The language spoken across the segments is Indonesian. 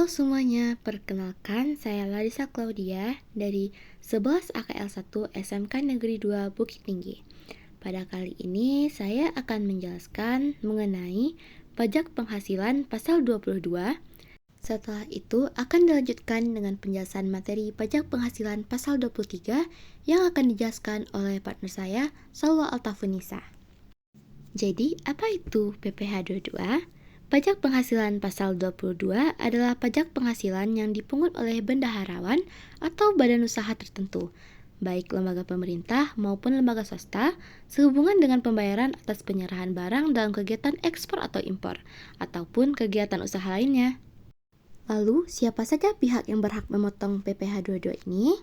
Halo semuanya, perkenalkan saya Larissa Claudia dari 11 AKL 1 SMK Negeri 2 Bukit Tinggi. Pada kali ini saya akan menjelaskan mengenai pajak penghasilan pasal 22. Setelah itu akan dilanjutkan dengan penjelasan materi pajak penghasilan pasal 23 yang akan dijelaskan oleh partner saya, Salwa Altafunisa. Jadi, apa itu PPh 22? Pajak penghasilan pasal 22 adalah pajak penghasilan yang dipungut oleh bendaharawan atau badan usaha tertentu, baik lembaga pemerintah maupun lembaga swasta, sehubungan dengan pembayaran atas penyerahan barang dalam kegiatan ekspor atau impor, ataupun kegiatan usaha lainnya. Lalu, siapa saja pihak yang berhak memotong PPh 22 ini?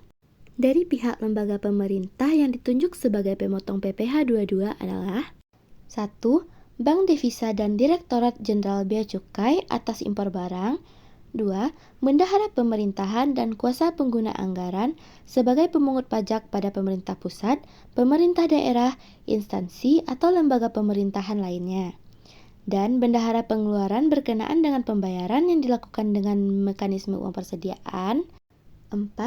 Dari pihak lembaga pemerintah yang ditunjuk sebagai pemotong PPh 22 adalah 1. Bank Devisa dan Direktorat Jenderal Bea Cukai atas impor barang. 2. Bendahara pemerintahan dan kuasa pengguna anggaran sebagai pemungut pajak pada pemerintah pusat, pemerintah daerah, instansi atau lembaga pemerintahan lainnya. Dan bendahara pengeluaran berkenaan dengan pembayaran yang dilakukan dengan mekanisme uang persediaan. 4.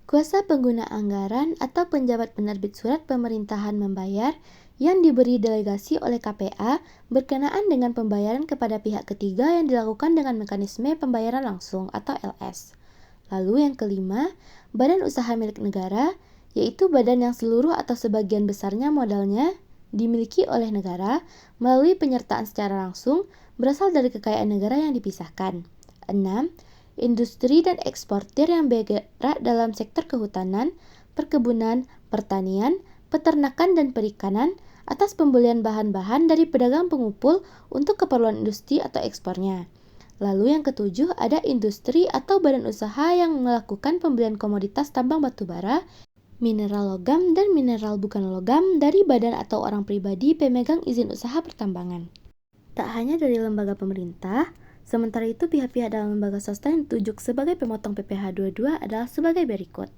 Kuasa pengguna anggaran atau penjabat penerbit surat pemerintahan membayar yang diberi delegasi oleh KPA berkenaan dengan pembayaran kepada pihak ketiga yang dilakukan dengan mekanisme pembayaran langsung atau LS. Lalu yang kelima, badan usaha milik negara, yaitu badan yang seluruh atau sebagian besarnya modalnya dimiliki oleh negara melalui penyertaan secara langsung berasal dari kekayaan negara yang dipisahkan. 6. Industri dan eksportir yang bergerak dalam sektor kehutanan, perkebunan, pertanian, peternakan dan perikanan atas pembelian bahan-bahan dari pedagang pengumpul untuk keperluan industri atau ekspornya. Lalu yang ketujuh ada industri atau badan usaha yang melakukan pembelian komoditas tambang batu bara, mineral logam dan mineral bukan logam dari badan atau orang pribadi pemegang izin usaha pertambangan. Tak hanya dari lembaga pemerintah, sementara itu pihak-pihak dalam lembaga swasta yang ditunjuk sebagai pemotong PPh 22 adalah sebagai berikut.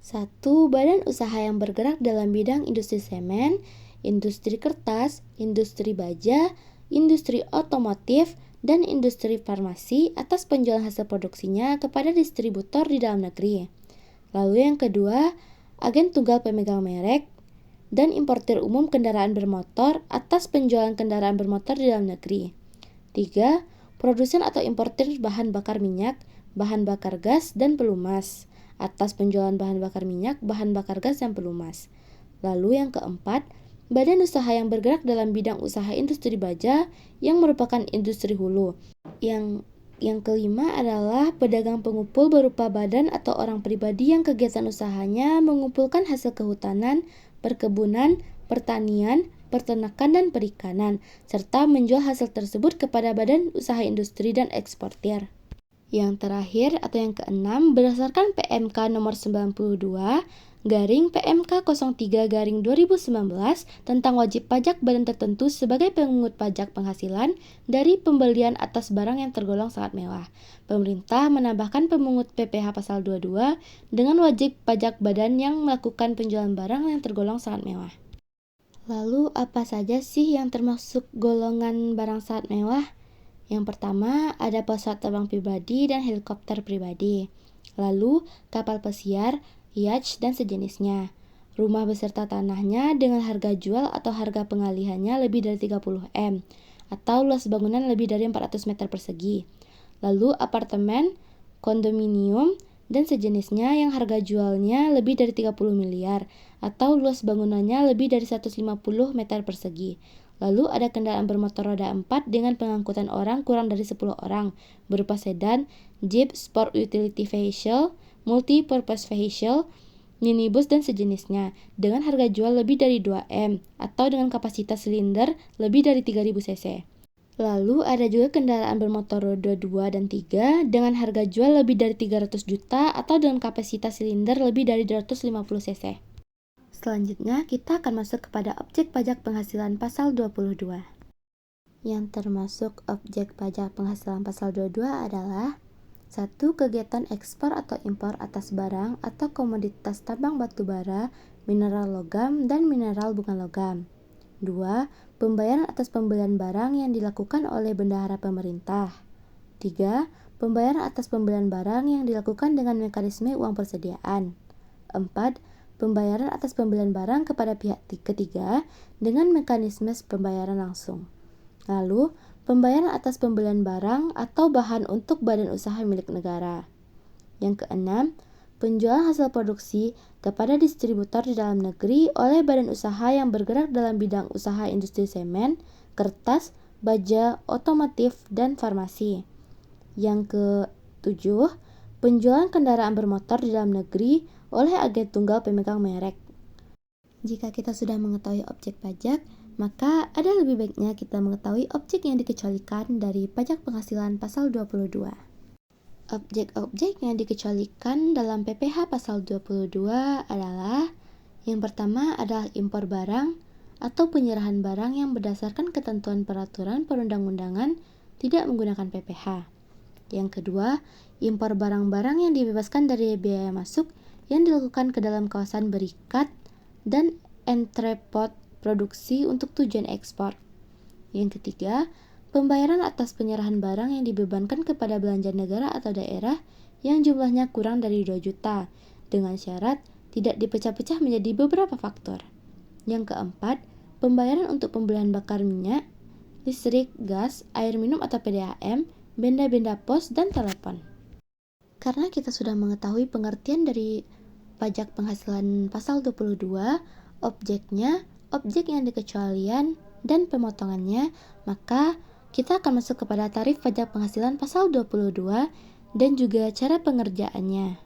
1. Badan usaha yang bergerak dalam bidang industri semen, industri kertas, industri baja, industri otomotif, dan industri farmasi atas penjualan hasil produksinya kepada distributor di dalam negeri. Lalu yang kedua, agen tunggal pemegang merek dan importir umum kendaraan bermotor atas penjualan kendaraan bermotor di dalam negeri. 3. Produsen atau importir bahan bakar minyak, bahan bakar gas, dan pelumas atas penjualan bahan bakar minyak, bahan bakar gas, dan pelumas. Lalu yang keempat, badan usaha yang bergerak dalam bidang usaha industri baja yang merupakan industri hulu. Yang kelima adalah pedagang pengumpul berupa badan atau orang pribadi yang kegiatan usahanya mengumpulkan hasil kehutanan, perkebunan, pertanian, peternakan, dan perikanan, serta menjual hasil tersebut kepada badan usaha industri dan eksportir. Yang terakhir atau yang keenam, berdasarkan PMK nomor 92 PMK 03 2019 tentang wajib pajak badan tertentu sebagai pemungut pajak penghasilan dari pembelian atas barang yang tergolong sangat mewah. Pemerintah menambahkan pemungut PPh pasal 22 dengan wajib pajak badan yang melakukan penjualan barang yang tergolong sangat mewah. Lalu apa saja sih yang termasuk golongan barang sangat mewah? Yang pertama, ada pesawat terbang pribadi dan helikopter pribadi. Lalu, kapal pesiar, yacht, dan sejenisnya. Rumah beserta tanahnya dengan harga jual atau harga pengalihannya lebih dari 30 M, atau luas bangunan lebih dari 400 meter persegi. Lalu, apartemen, kondominium, dan sejenisnya yang harga jualnya lebih dari 30 miliar, atau luas bangunannya lebih dari 150 meter persegi. Lalu ada kendaraan bermotor roda 4 dengan pengangkutan orang kurang dari 10 orang, berupa sedan, jeep, sport utility vehicle, multi-purpose vehicle, minibus, dan sejenisnya, dengan harga jual lebih dari 2 M, atau dengan kapasitas silinder lebih dari 3000 cc. Lalu ada juga kendaraan bermotor roda 2 dan 3 dengan harga jual lebih dari 300 juta atau dengan kapasitas silinder lebih dari 250 cc. Selanjutnya, kita akan masuk kepada objek pajak penghasilan pasal 22. Yang termasuk objek pajak penghasilan pasal 22 adalah 1. Kegiatan ekspor atau impor atas barang atau komoditas tambang batu bara, mineral logam, dan mineral bukan logam. 2. Pembayaran atas pembelian barang yang dilakukan oleh bendahara pemerintah. 3. Pembayaran atas pembelian barang yang dilakukan dengan mekanisme uang persediaan. 4. Pembayaran atas pembelian barang kepada pihak ketiga dengan mekanisme pembayaran langsung. Lalu, pembayaran atas pembelian barang atau bahan untuk badan usaha milik negara. Yang keenam, penjualan hasil produksi kepada distributor di dalam negeri oleh badan usaha yang bergerak dalam bidang usaha industri semen, kertas, baja, otomotif, dan farmasi. Yang ketujuh, penjualan kendaraan bermotor di dalam negeri oleh agen tunggal pemegang merek. Jika kita sudah mengetahui objek pajak, maka ada lebih baiknya kita mengetahui objek yang dikecualikan dari pajak penghasilan pasal 22. Objek-objek yang dikecualikan dalam PPh pasal 22 adalah: yang pertama adalah impor barang atau penyerahan barang yang berdasarkan ketentuan peraturan perundang-undangan tidak menggunakan PPh. Yang kedua, impor barang-barang yang dibebaskan dari biaya masuk yang dilakukan ke dalam kawasan berikat dan entrepot produksi untuk tujuan ekspor. Yang ketiga, pembayaran atas penyerahan barang yang dibebankan kepada belanja negara atau daerah yang jumlahnya kurang dari 2 juta, dengan syarat tidak dipecah-pecah menjadi beberapa faktor. Yang keempat, pembayaran untuk pembelian bakar minyak, listrik, gas, air minum atau PDAM, benda-benda pos, dan telepon. Karena kita sudah mengetahui pengertian dari pajak penghasilan pasal 22, objeknya, objek yang dikecualian, dan pemotongannya, maka kita akan masuk kepada tarif pajak penghasilan pasal 22 dan juga cara pengerjaannya.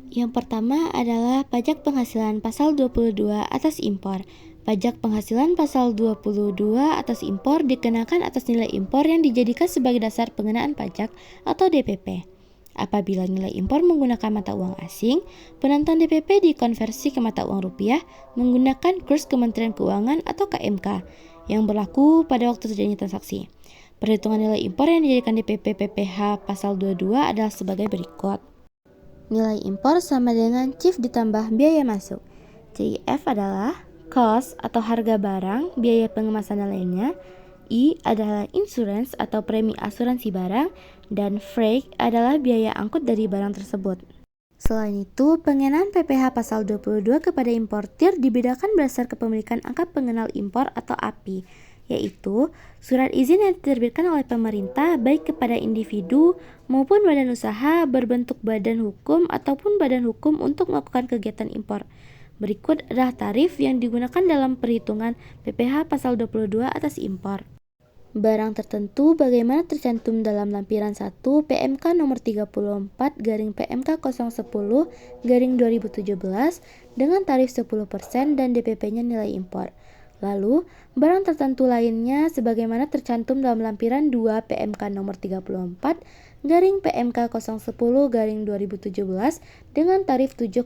Yang pertama adalah pajak penghasilan pasal 22 atas impor. Pajak penghasilan pasal 22 atas impor dikenakan atas nilai impor yang dijadikan sebagai dasar pengenaan pajak atau DPP. Apabila nilai impor menggunakan mata uang asing, penentuan DPP dikonversi ke mata uang rupiah menggunakan kurs Kementerian Keuangan atau KMK yang berlaku pada waktu terjadinya transaksi. Perhitungan nilai impor yang dijadikan DPP PPh pasal 22 adalah sebagai berikut. Nilai impor sama dengan CIF ditambah biaya masuk. CIF adalah cost atau harga barang, biaya pengemasan dan lainnya. I adalah insurance atau premi asuransi barang, dan freight adalah biaya angkut dari barang tersebut. Selain itu, pengenaan PPh pasal 22 kepada importir dibedakan berdasar kepemilikan angka pengenal impor atau API, yaitu surat izin yang diterbitkan oleh pemerintah baik kepada individu maupun badan usaha berbentuk badan hukum ataupun badan hukum untuk melakukan kegiatan impor. Berikut adalah tarif yang digunakan dalam perhitungan PPh pasal 22 atas impor. Barang tertentu bagaimana tercantum dalam lampiran 1 PMK nomor 34 PMK 010 2017 dengan tarif 10% dan DPP-nya nilai impor. Lalu, barang tertentu lainnya sebagaimana tercantum dalam lampiran 2 PMK nomor 34 PMK 010 2017 dengan tarif 7,5%.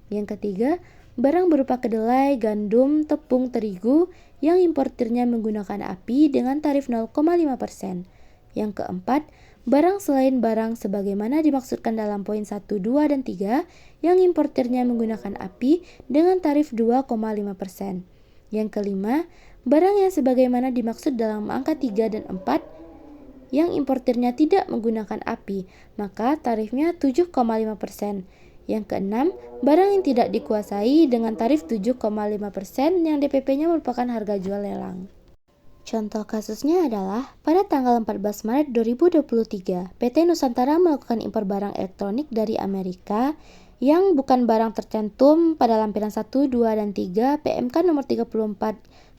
Yang ketiga, barang berupa kedelai, gandum, tepung, terigu yang importirnya menggunakan API dengan tarif 0,5%. Yang keempat, barang selain barang sebagaimana dimaksudkan dalam poin 1, 2, dan 3 yang importirnya menggunakan API dengan tarif 2,5%. Yang kelima, barang yang sebagaimana dimaksud dalam angka 3 dan 4 yang importirnya tidak menggunakan API, maka tarifnya 7,5%. Yang keenam, barang yang tidak dikuasai dengan tarif 7,5% yang DPP-nya merupakan harga jual lelang. Contoh kasusnya adalah pada tanggal 14 Maret 2023, PT Nusantara melakukan impor barang elektronik dari Amerika yang bukan barang tercantum pada lampiran 1, 2, dan 3 PMK nomor 34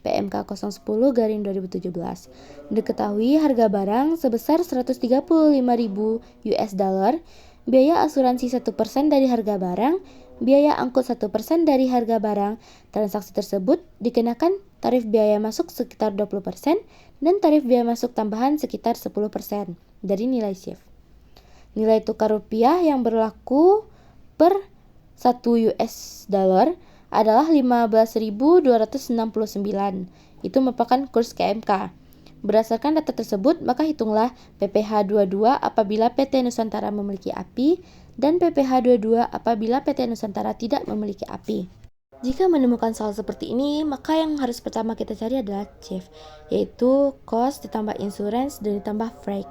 PMK 010 2017. Diketahui harga barang sebesar 135.000 US dollar. Biaya asuransi 1% dari harga barang, biaya angkut 1% dari harga barang. Transaksi tersebut dikenakan tarif biaya masuk sekitar 20% dan tarif biaya masuk tambahan sekitar 10% dari nilai shift. Nilai tukar rupiah yang berlaku per 1 US dollar adalah 15.269. Itu merupakan kurs KMK. Berdasarkan data tersebut, maka hitunglah PPh 22 apabila PT Nusantara memiliki API dan PPh 22 apabila PT Nusantara tidak memiliki API. Jika menemukan soal seperti ini, maka yang harus pertama kita cari adalah CIF, yaitu cost ditambah insurance dan ditambah freight.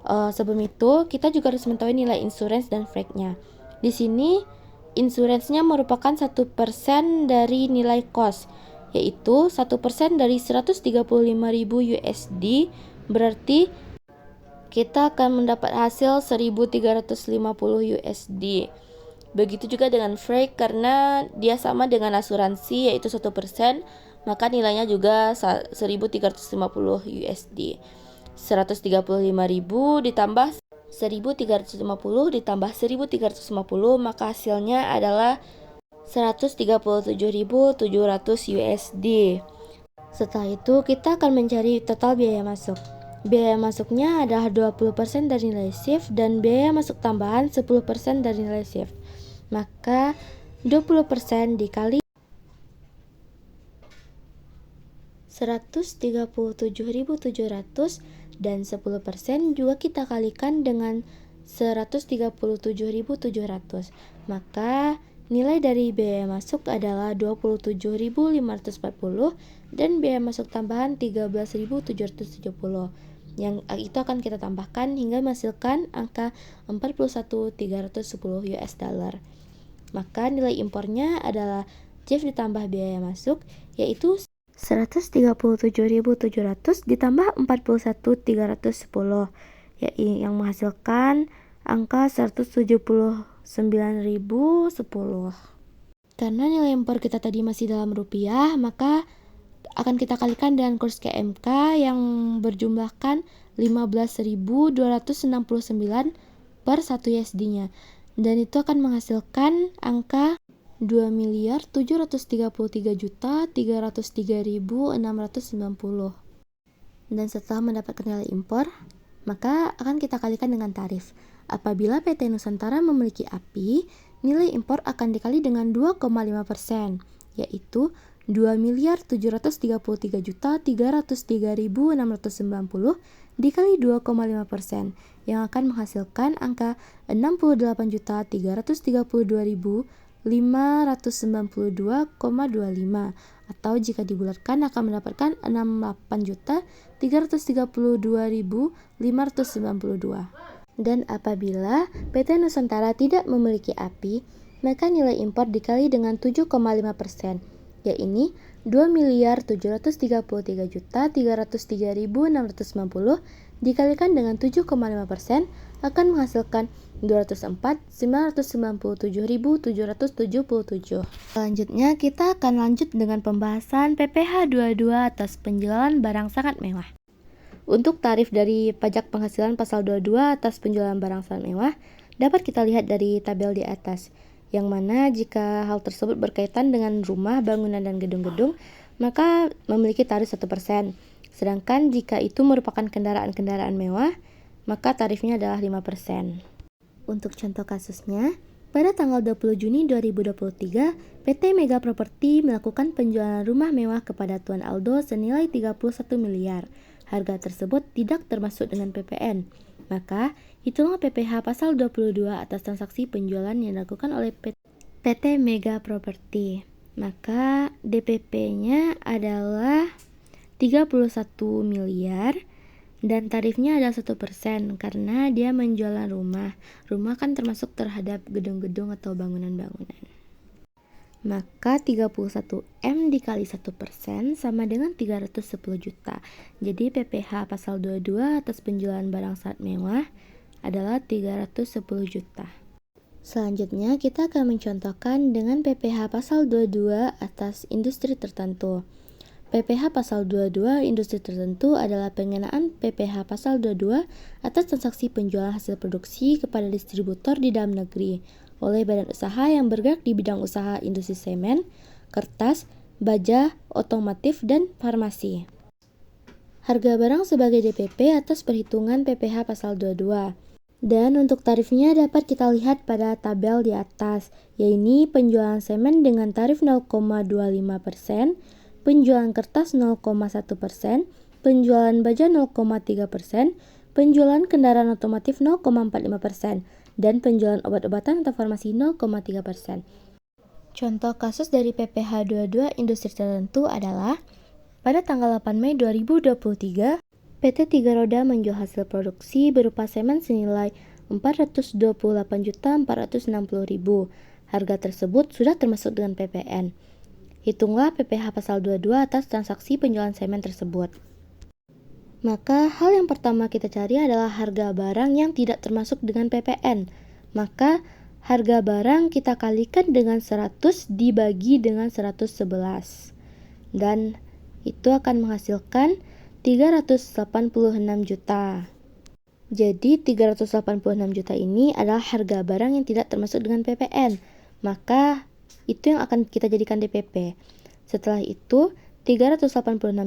Sebelum itu, kita juga harus mengetahui nilai insurans dan freight-nya. Di sini, insuransnya merupakan 1% dari nilai cost, yaitu 1% dari 135.000 USD, berarti kita akan mendapat hasil 1.350 USD. Begitu juga dengan freight, karena dia sama dengan asuransi, yaitu 1%, maka nilainya juga 1.350 USD. 135.000 ditambah 1.350 ditambah 1.350, maka hasilnya adalah 137.700 USD. Setelah itu kita akan mencari total biaya masuk. Biaya masuknya adalah 20% dari nilai shift dan biaya masuk tambahan 10% dari nilai shift. Maka 20% dikali 137.700 dan 10% juga kita kalikan dengan 137.700. Maka nilai dari biaya masuk adalah 27.540 dan biaya masuk tambahan 13.770. Yang itu akan kita tambahkan hingga menghasilkan angka 41.310 US dollar. Maka nilai impornya adalah shift ditambah biaya masuk, yaitu 137.700 ditambah 41.310, yang menghasilkan angka 179.010. Karena nilai impor kita tadi masih dalam rupiah, maka akan kita kalikan dengan kurs KMK yang berjumlahkan 15.269 per 1 USD-nya. Dan itu akan menghasilkan angka 2.733.303.690. Dan setelah mendapatkan nilai impor, maka akan kita kalikan dengan tarif. Apabila PT Nusantara memiliki API, nilai impor akan dikali dengan 2,5%, yaitu 2.733.303.690 dikali 2,5%, yang akan menghasilkan angka 68.332.592,25, atau jika dibulatkan akan mendapatkan 68.332.592. Dan apabila PT Nusantara tidak memiliki API, maka nilai impor dikali dengan 7,5%, yaitu 2.733.303.690 dikalikan dengan 7,5% akan menghasilkan 204.997.777. Selanjutnya kita akan lanjut dengan pembahasan PPh 22 atas penjualan barang sangat mewah. Untuk tarif dari pajak penghasilan pasal 22 atas penjualan barang sangat mewah dapat kita lihat dari tabel di atas, yang mana jika hal tersebut berkaitan dengan rumah, bangunan, dan gedung-gedung, maka memiliki tarif 1%. Sedangkan jika itu merupakan kendaraan-kendaraan mewah, maka tarifnya adalah 5%. Untuk contoh kasusnya, pada tanggal 20 Juni 2023, PT Mega Property melakukan penjualan rumah mewah kepada Tuan Aldo senilai 31 miliar. Harga tersebut tidak termasuk dengan PPN. Maka, hitunglah PPh pasal 22 atas transaksi penjualan yang dilakukan oleh PT Mega Property. Maka DPP-nya adalah 31 miliar dan tarifnya adalah 1% karena dia menjual rumah. Rumah kan termasuk terhadap gedung-gedung atau bangunan-bangunan. Maka 31M dikali 1% sama dengan 310 juta. Jadi PPh pasal 22 atas penjualan barang sangat mewah adalah 310 juta. Selanjutnya kita akan mencontohkan dengan PPh pasal 22 atas industri tertentu. PPh pasal 22 industri tertentu adalah pengenaan PPh pasal 22 atas transaksi penjualan hasil produksi kepada distributor di dalam negeri oleh badan usaha yang bergerak di bidang usaha industri semen, kertas, baja, otomotif, dan farmasi. Harga barang sebagai DPP atas perhitungan PPh pasal 22. Dan untuk tarifnya dapat kita lihat pada tabel di atas, yaitu penjualan semen dengan tarif 0,25%, penjualan kertas 0,1%, penjualan baja 0,3%, penjualan kendaraan otomotif 0,45%, dan penjualan obat-obatan atau farmasi 0,3%. Contoh kasus dari PPh 22 industri tertentu adalah pada tanggal 8 Mei 2023, PT Tiga Roda menjual hasil produksi berupa semen senilai Rp428.460.000. Harga tersebut sudah termasuk dengan PPN. Hitunglah PPh pasal 22 atas transaksi penjualan semen tersebut. Maka hal yang pertama kita cari adalah harga barang yang tidak termasuk dengan PPN. Maka harga barang kita kalikan dengan 100 dibagi dengan 111. Dan itu akan menghasilkan 386 juta. Jadi 386 juta ini adalah harga barang yang tidak termasuk dengan PPN. Maka itu yang akan kita jadikan DPP. Setelah itu 386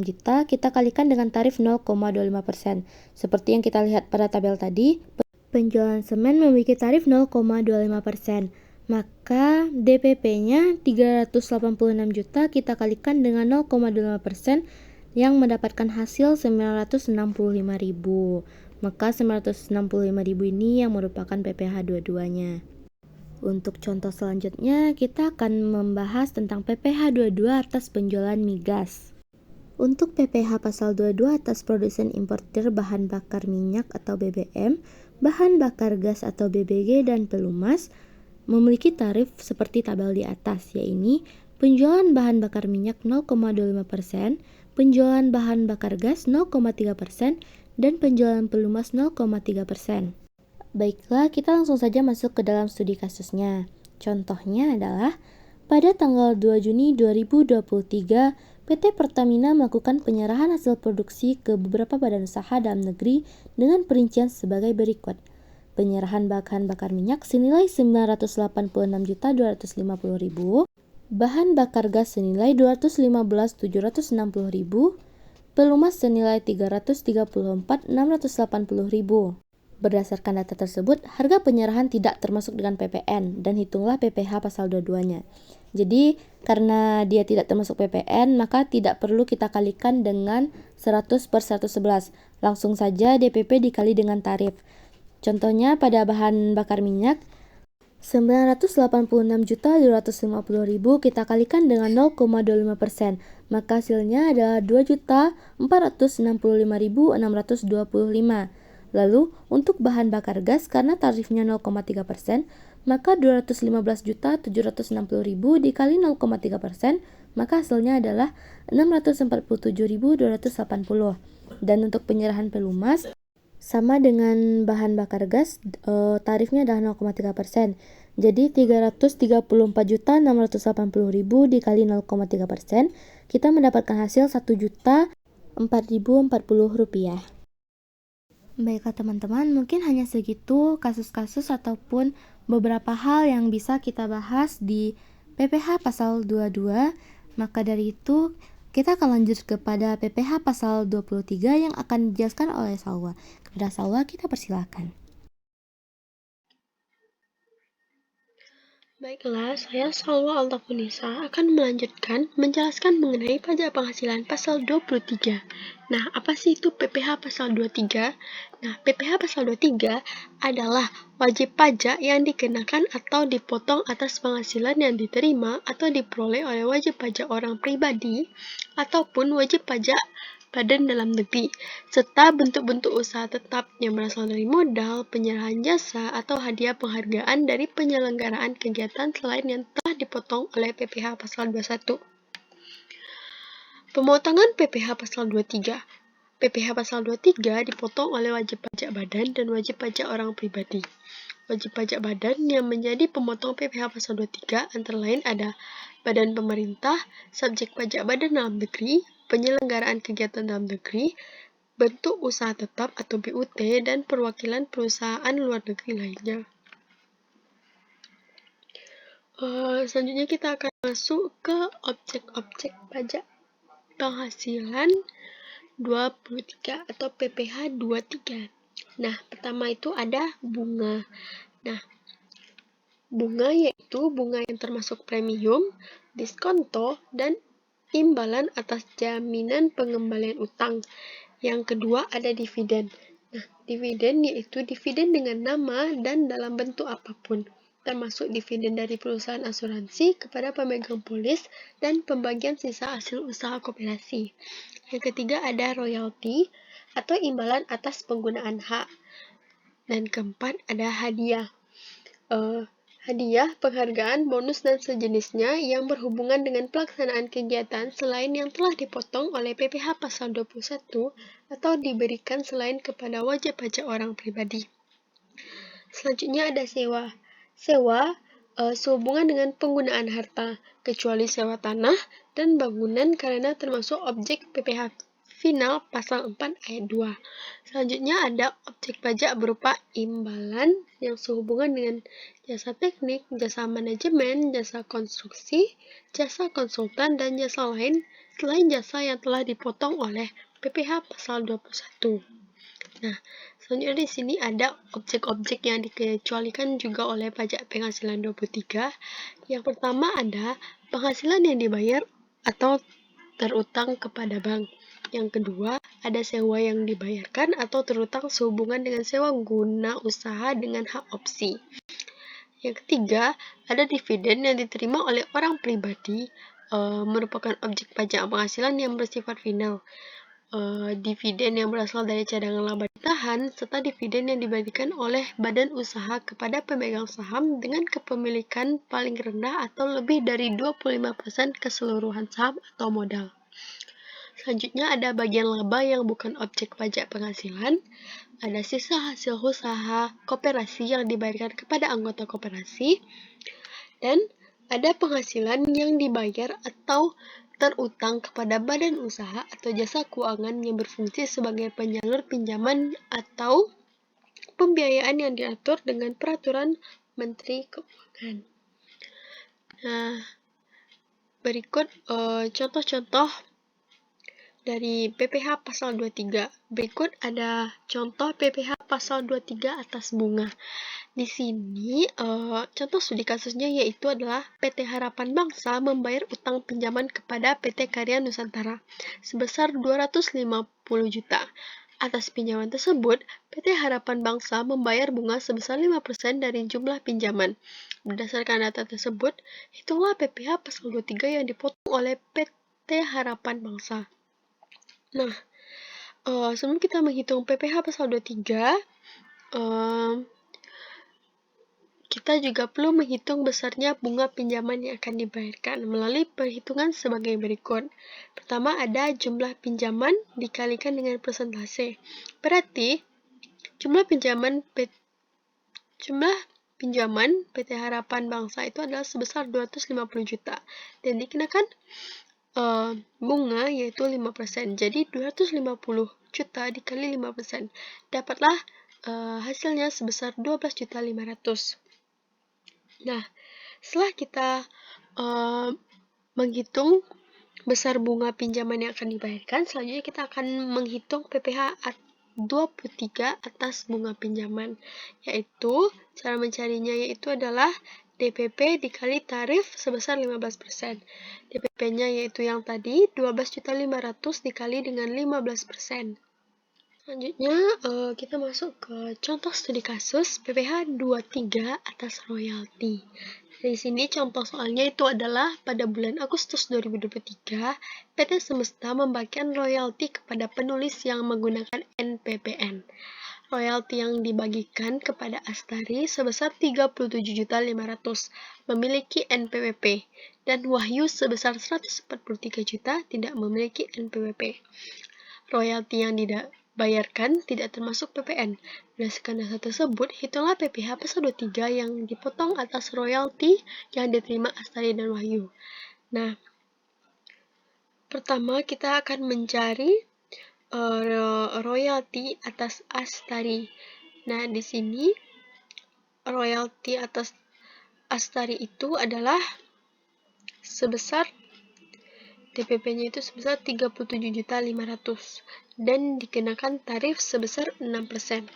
juta kita kalikan dengan tarif 0,25%. Seperti yang kita lihat pada tabel tadi, penjualan semen memiliki tarif 0,25%. Maka DPP-nya 386 juta kita kalikan dengan 0,25% yang mendapatkan hasil 965.000. Maka 965.000 ini yang merupakan PPh dua-duanya. Untuk contoh selanjutnya, kita akan membahas tentang PPh 22 atas penjualan migas. Untuk PPh pasal 22 atas produsen importir bahan bakar minyak atau BBM, bahan bakar gas atau BBG dan pelumas, memiliki tarif seperti tabel di atas, yaitu penjualan bahan bakar minyak 0,25%, penjualan bahan bakar gas 0,3%, dan penjualan pelumas 0,3%. Baiklah, kita langsung saja masuk ke dalam studi kasusnya. Contohnya adalah, pada tanggal 2 Juni 2023, PT Pertamina melakukan penyerahan hasil produksi ke beberapa badan usaha dalam negeri dengan perincian sebagai berikut. Penyerahan bahan bakar minyak senilai 986.250.000, bahan bakar gas senilai 215.760.000, pelumas senilai 334.680.000. Berdasarkan data tersebut, harga penyerahan tidak termasuk dengan PPN dan hitunglah PPh pasal 22-nya. Jadi, karena dia tidak termasuk PPN, maka tidak perlu kita kalikan dengan 100 per 111. Langsung saja DPP dikali dengan tarif. Contohnya pada bahan bakar minyak, 986.250.000 kita kalikan dengan 0,25%. Maka hasilnya adalah 2.465.625. Lalu, untuk bahan bakar gas, karena tarifnya 0,3%, maka 215.760.000 dikali 0,3%, maka hasilnya adalah 647.280. Dan untuk penyerahan pelumas, sama dengan bahan bakar gas, tarifnya adalah 0,3%. Jadi 334.680.000 dikali 0,3%, kita mendapatkan hasil 1.004.040 rupiah. Baiklah teman-teman, mungkin hanya segitu kasus-kasus ataupun beberapa hal yang bisa kita bahas di PPh pasal 22. Maka dari itu, kita akan lanjut kepada PPh pasal 23 yang akan dijelaskan oleh Salwa. Kepada Salwa, kita persilakan. Baiklah, saya Salwa Altafunisa akan melanjutkan menjelaskan mengenai pajak penghasilan pasal 23. Nah, apa sih itu PPh pasal 23? Nah, PPh pasal 23 adalah wajib pajak yang dikenakan atau dipotong atas penghasilan yang diterima atau diperoleh oleh wajib pajak orang pribadi ataupun wajib pajak badan dalam negeri, serta bentuk-bentuk usaha tetap yang berasal dari modal, penyerahan jasa, atau hadiah penghargaan dari penyelenggaraan kegiatan selain yang telah dipotong oleh PPh pasal 21. Pemotongan PPh pasal 23. PPh pasal 23 dipotong oleh wajib pajak badan dan wajib pajak orang pribadi. Wajib pajak badan yang menjadi pemotong PPh pasal 23 antara lain ada badan pemerintah, subjek pajak badan dalam negeri, penyelenggaraan kegiatan dalam negeri, bentuk usaha tetap atau BUT, dan perwakilan perusahaan luar negeri lainnya. Selanjutnya kita akan masuk ke objek-objek pajak penghasilan 23 atau PPh 23. Nah, pertama itu ada bunga. Nah, bunga yaitu bunga yang termasuk premium, diskonto, dan imbalan atas jaminan pengembalian utang. Yang kedua ada dividen. Nah, dividen yaitu dividen dengan nama dan dalam bentuk apapun, termasuk dividen dari perusahaan asuransi kepada pemegang polis dan pembagian sisa hasil usaha koperasi. Yang ketiga ada royalti. atau imbalan atas penggunaan hak. Dan keempat ada hadiah. Hadiah, penghargaan, bonus, dan sejenisnya yang berhubungan dengan pelaksanaan kegiatan selain yang telah dipotong oleh PPh pasal 21 atau diberikan selain kepada wajib pajak orang pribadi. Selanjutnya ada sewa. Sewa sehubungan dengan penggunaan harta, kecuali sewa tanah dan bangunan karena termasuk objek PPh final pasal 4 ayat 2. Selanjutnya ada objek pajak berupa imbalan yang sehubungan dengan jasa teknik, jasa manajemen, jasa konstruksi, jasa konsultan, dan jasa lain selain jasa yang telah dipotong oleh PPh pasal 21. Nah, selanjutnya di sini ada objek-objek yang dikecualikan juga oleh pajak penghasilan 23. Yang pertama ada penghasilan yang dibayar atau terutang kepada bank. Yang kedua, ada sewa yang dibayarkan atau terutang sehubungan dengan sewa guna usaha dengan hak opsi. Yang ketiga, ada dividen yang diterima oleh orang pribadi merupakan objek pajak penghasilan yang bersifat final. Dividen yang berasal dari cadangan laba ditahan, serta dividen yang dibagikan oleh badan usaha kepada pemegang saham dengan kepemilikan paling rendah atau lebih dari 25% keseluruhan saham atau modal. Selanjutnya ada bagian laba yang bukan objek pajak penghasilan, ada sisa hasil usaha koperasi yang dibayarkan kepada anggota koperasi, dan ada penghasilan yang dibayar atau terutang kepada badan usaha atau jasa keuangan yang berfungsi sebagai penyalur pinjaman atau pembiayaan yang diatur dengan peraturan Menteri Keuangan. Nah, berikut contoh-contoh dari PPh pasal 23. Berikut ada contoh PPh pasal 23 atas bunga. Di sini contoh studi kasusnya yaitu adalah PT Harapan Bangsa membayar utang pinjaman kepada PT Karya Nusantara sebesar 250 juta. Atas pinjaman tersebut, PT Harapan Bangsa membayar bunga sebesar 5% dari jumlah pinjaman. Berdasarkan data tersebut, hitunglah PPh pasal 23 yang dipotong oleh PT Harapan Bangsa. Nah, sebelum kita menghitung PPh pasal 23, kita juga perlu menghitung besarnya bunga pinjaman yang akan dibayarkan melalui perhitungan sebagai berikut. Pertama ada jumlah pinjaman dikalikan dengan persentase. Berarti jumlah pinjaman PT Harapan Bangsa itu adalah sebesar 250 juta dan dikenakan bunga yaitu 5%. Jadi 250 juta dikali 5%. Dapatlah hasilnya sebesar 12.500.000. Nah, setelah kita menghitung besar bunga pinjaman yang akan dibayarkan, selanjutnya kita akan menghitung PPh 23 atas bunga pinjaman, yaitu cara mencarinya yaitu adalah DPP dikali tarif sebesar 15%. DPP-nya yaitu yang tadi 12.500.000 dikali dengan 15%. Selanjutnya kita masuk ke contoh studi kasus PPh 23 atas royalti. Di sini contoh soalnya itu adalah pada bulan Agustus 2023, PT Semesta membagikan royalti kepada penulis yang menggunakan NPPN. Royalti yang dibagikan kepada Astari sebesar 37.500.000 memiliki NPWP dan Wahyu sebesar 143 juta tidak memiliki NPWP. Royalti yang dibayarkan tidak termasuk PPN. Berdasarkan data tersebut, hitunglah PPh pasal 23 yang dipotong atas royalti yang diterima Astari dan Wahyu. Nah, pertama kita akan mencari royalti atas Astari. Nah, di sini royalti atas Astari itu adalah sebesar DPP-nya itu sebesar 37.500.000 dan dikenakan tarif sebesar 6%.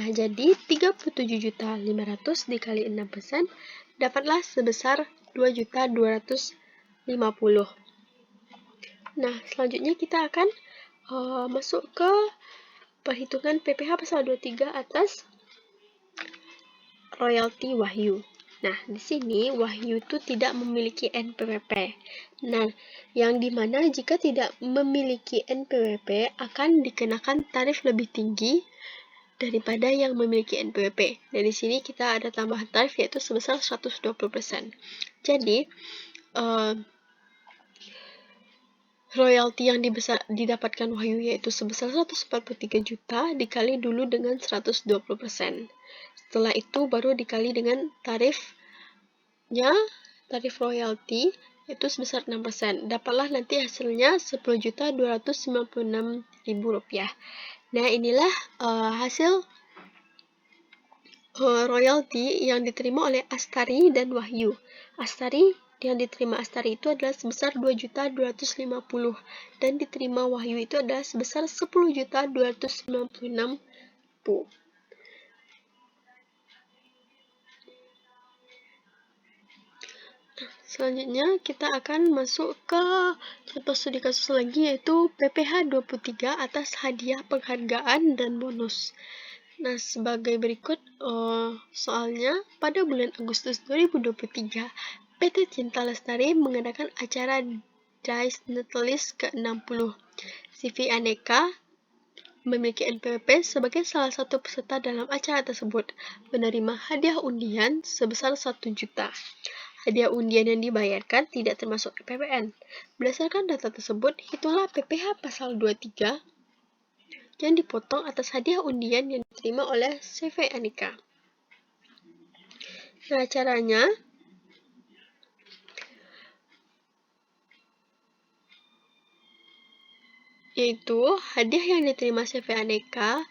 Nah, jadi 37.500.000 dikali 6% dapatlah sebesar 2.250.000. Nah, selanjutnya kita akan masuk ke perhitungan PPh pasal 23 atas royalti Wahyu. Nah, di sini Wahyu itu tidak memiliki NPWP. Nah, yang dimana jika tidak memiliki NPWP akan dikenakan tarif lebih tinggi daripada yang memiliki NPWP. Dan di sini kita ada tambahan tarif yaitu sebesar 120%. Jadi, royalti yang didapatkan Wahyu yaitu sebesar 143 juta dikali dulu dengan 120%. Setelah itu baru dikali dengan tarifnya, tarif royalti itu sebesar 6%. Dapatlah nanti hasilnya 10.296.000 rupiah. Nah, inilah hasil royalti yang diterima oleh Astari dan Wahyu. Yang diterima Astari itu adalah sebesar 2.250 dan diterima Wahyu itu adalah sebesar 10.296.000. Selanjutnya kita akan masuk ke contoh studi kasus lagi yaitu PPh 23 atas hadiah penghargaan dan bonus. Nah, sebagai berikut soalnya, pada bulan Agustus 2023, PT Cinta Lestari mengadakan acara Dice Natalis ke-60. CV Aneka memiliki NPWP sebagai salah satu peserta dalam acara tersebut, menerima hadiah undian sebesar 1 juta. Hadiah undian yang dibayarkan tidak termasuk PPN. Berdasarkan data tersebut, hitunglah PPh pasal 23 yang dipotong atas hadiah undian yang diterima oleh CV Aneka. Nah, caranya yaitu hadiah yang diterima CV Aneka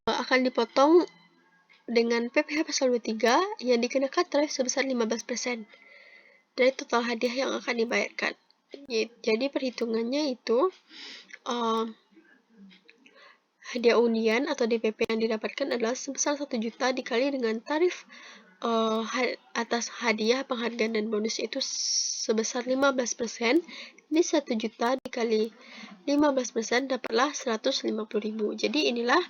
akan dipotong dengan PPh pasal 23 yang dikenakan tarif sebesar 15% dari total hadiah yang akan dibayarkan. Jadi perhitungannya itu hadiah undian atau DPP yang didapatkan adalah sebesar 1 juta dikali dengan tarif atas hadiah, penghargaan, dan bonus itu sebesar 15%. Ini 1 juta dikali 15% dapatlah 150.000. Jadi inilah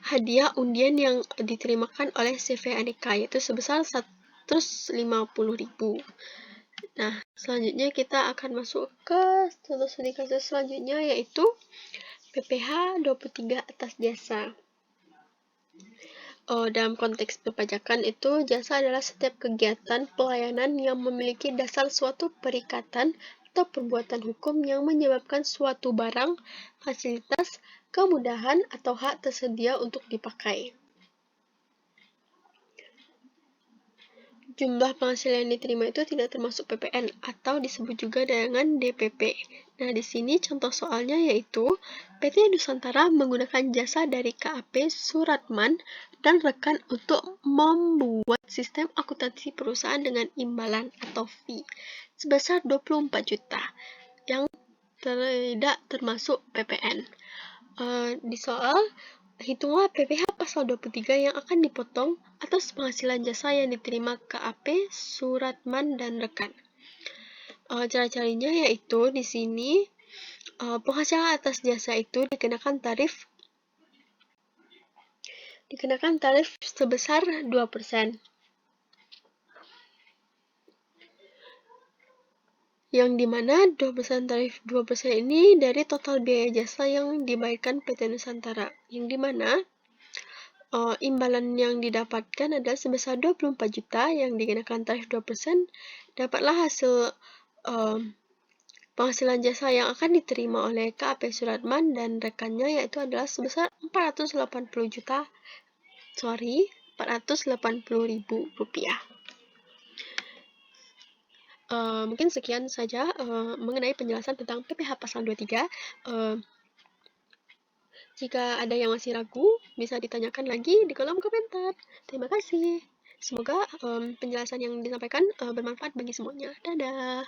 hadiah undian yang diterimakan oleh CV Aneka yaitu sebesar 150.000. Nah, selanjutnya kita akan masuk ke contoh studi kasus selanjutnya yaitu PPh 23 atas jasa. Dalam konteks perpajakan itu, jasa adalah setiap kegiatan pelayanan yang memiliki dasar suatu perikatan atau perbuatan hukum yang menyebabkan suatu barang, fasilitas, kemudahan, atau hak tersedia untuk dipakai. Jumlah penghasilan yang diterima itu tidak termasuk PPN atau disebut juga dengan DPP. Nah, di sini contoh soalnya yaitu PT Nusantara menggunakan jasa dari KAP Suratman dan rekan untuk membuat sistem akuntansi perusahaan dengan imbalan atau fee sebesar 24 juta yang tidak termasuk PPN. Di soal, hitunglah PPh pasal 23 yang akan dipotong atas penghasilan jasa yang diterima KAP, Suratman, dan rekan. Cara-caranya yaitu di sini penghasilan atas jasa itu dikenakan tarif sebesar 2%. Yang dimana 2% tarif 2% ini dari total biaya jasa yang dibayarkan PT Nusantara. Yang dimana imbalan yang didapatkan adalah sebesar 24 juta yang dikenakan tarif 2%. Dapatlah hasil penghasilan jasa yang akan diterima oleh KAP Suratman dan rekannya yaitu adalah sebesar 480.000 rupiah. Mungkin sekian saja mengenai penjelasan tentang PPh pasal 23. Jika ada yang masih ragu, bisa ditanyakan lagi di kolom komentar. Terima kasih. Semoga penjelasan yang disampaikan bermanfaat bagi semuanya. Dadah!